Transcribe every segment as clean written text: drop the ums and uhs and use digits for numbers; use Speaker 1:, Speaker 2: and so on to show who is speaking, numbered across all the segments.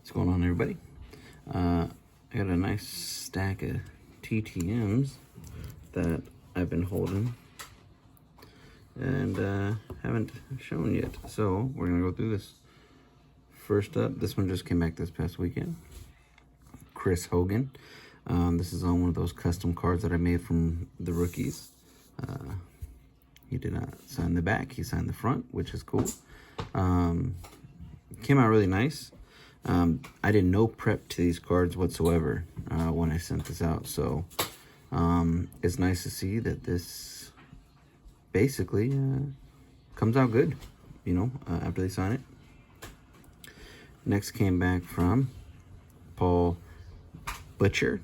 Speaker 1: What's going on, everybody? I got a nice stack of TTMs that I've been holding and haven't shown yet. So we're gonna go through this. First up, this one just came back this past weekend. Chris Hogan. This is on one of those custom cards that I made from the rookies. He did not sign the back, he signed the front, which is cool. Came out really nice. I did no prep to these cards whatsoever when I sent this out, so it's nice to see that this basically comes out good, you know, after they sign it. Next came back from Paul Butcher.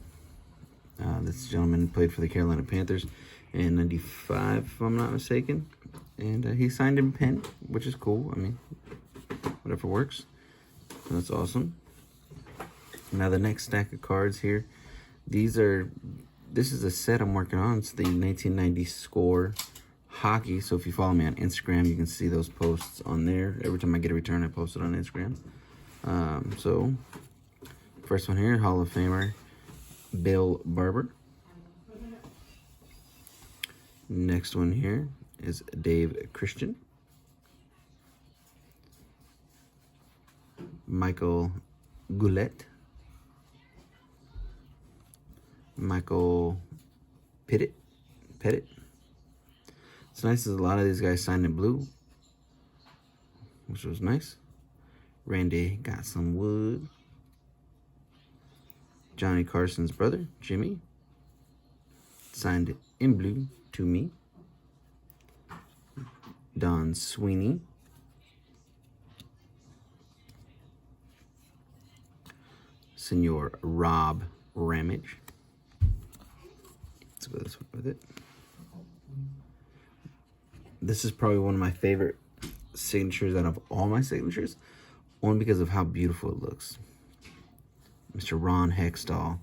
Speaker 1: This gentleman played for the Carolina Panthers in '95, if I'm not mistaken, and he signed in pen, which is cool. I mean, whatever works. That's awesome. Now the next stack of cards here, this is a set I'm working on. It's the 1990 Score Hockey. So if you follow me on Instagram, you can see those posts on there. Every time I get a return, I post it on Instagram. So first one here, Hall of Famer Bill Barber. Next one here is Dave Christian. Michael Goulet. Michael Pettit. It's nice as a lot of these guys signed in blue, which was nice. Randy got some wood. Johnny Carson's brother, Jimmy, signed it in blue to me. Don Sweeney. Senor Rob Ramage. Let's go this way with it. This is probably one of my favorite signatures out of all my signatures, only because of how beautiful it looks. Mr. Ron Hextall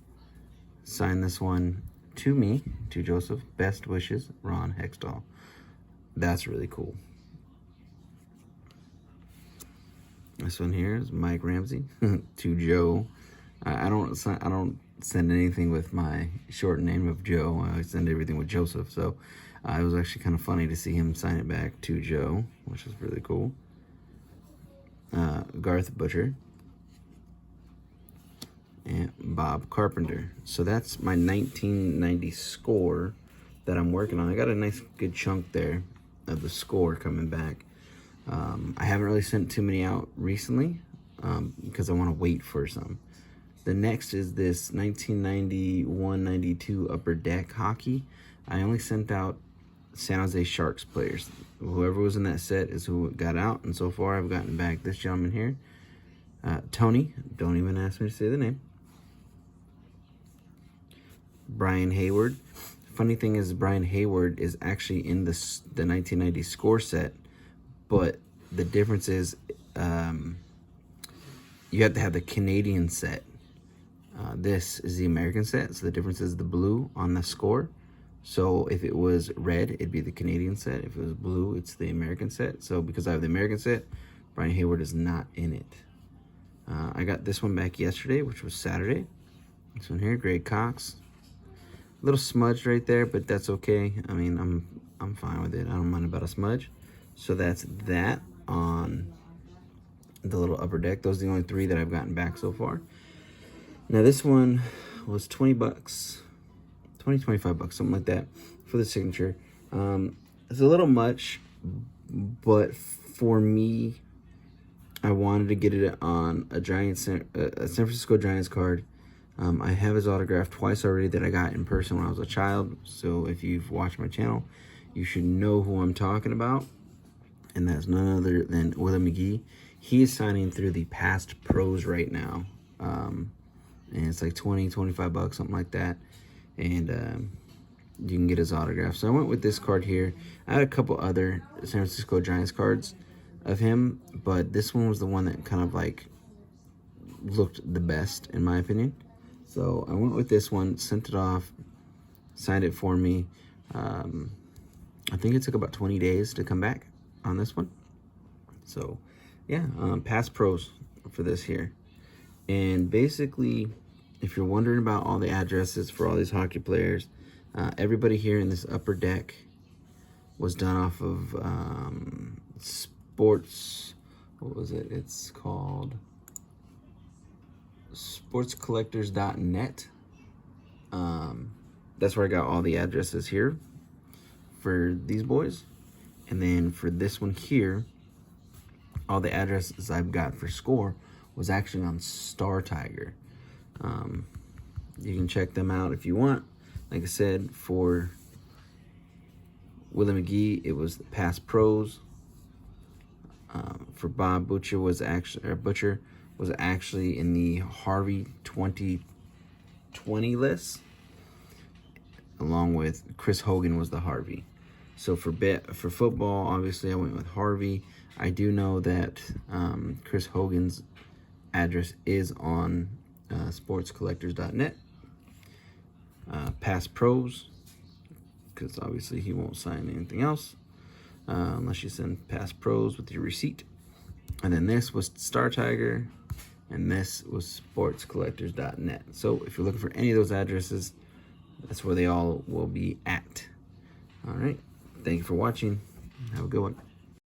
Speaker 1: signed this one to me, to Joseph. Best wishes, Ron Hextall. That's really cool. This one here is Mike Ramsey to Joe. I don't send anything with my short name of Joe. I send everything with Joseph. So it was actually kind of funny to see him sign it back to Joe, which is really cool. Garth Butcher and Bob Carpenter. So that's my 1990 Score that I'm working on. I got a nice good chunk there of the Score coming back. I haven't really sent too many out recently because I want to wait for some. The next is this 1991-92 Upper Deck Hockey. I only sent out San Jose Sharks players. Whoever was in that set is who got out, and so far I've gotten back this gentleman here. Tony, don't even ask me to say the name. Brian Hayward. Funny thing is, Brian Hayward is actually in the 1990 Score set, but the difference is you have to have the Canadian set. This is the American set, so the difference is the blue on the Score. So if it was red, it'd be the Canadian set. If it was blue, it's the American set. So because I have the American set, Brian Hayward is not in it. I got this one back yesterday, which was Saturday. This one here, Greg Cox. A little smudged right there, but that's okay. I mean, I'm fine with it. I don't mind about a smudge. So that's that on the little Upper Deck. Those are the only three that I've gotten back so far. Now this one was $20, 25 bucks, something like that for the signature. It's a little much, but for me, I wanted to get it on a San Francisco Giants card. I have his autograph twice already that I got in person when I was a child. So if you've watched my channel, you should know who I'm talking about. And that's none other than Willie McGee. He is signing through the Past Pros right now. And it's like 20, 25 bucks, something like that. And you can get his autograph. So I went with this card here. I had a couple other San Francisco Giants cards of him, but this one was the one that kind of like looked the best, in my opinion. So I went with this one, sent it off, signed it for me. I think it took about 20 days to come back on this one. So yeah, Past Pros for this here. And basically, if you're wondering about all the addresses for all these hockey players, everybody here in this upper deck was done off of sports. What was it? It's called sportscollectors.net. That's where I got all the addresses here for these boys. And then for this one here, all the addresses I've got for score was actually on Star Tiger. You can check them out if you want. Like I said, for Willie McGee, it was the past pros. For Bob Butcher was actually in the Harvey 2020 list, along with Chris Hogan was the Harvey. So for football, obviously I went with Harvey. I do know that Chris Hogan's address is on sportscollectors.net. Past pros, because obviously he won't sign anything else unless you send past pros with your receipt. And then this was Star Tiger, and this was sportscollectors.net. So if you're looking for any of those addresses, that's where they all will be at. All right. Thank you for watching. Have a good one.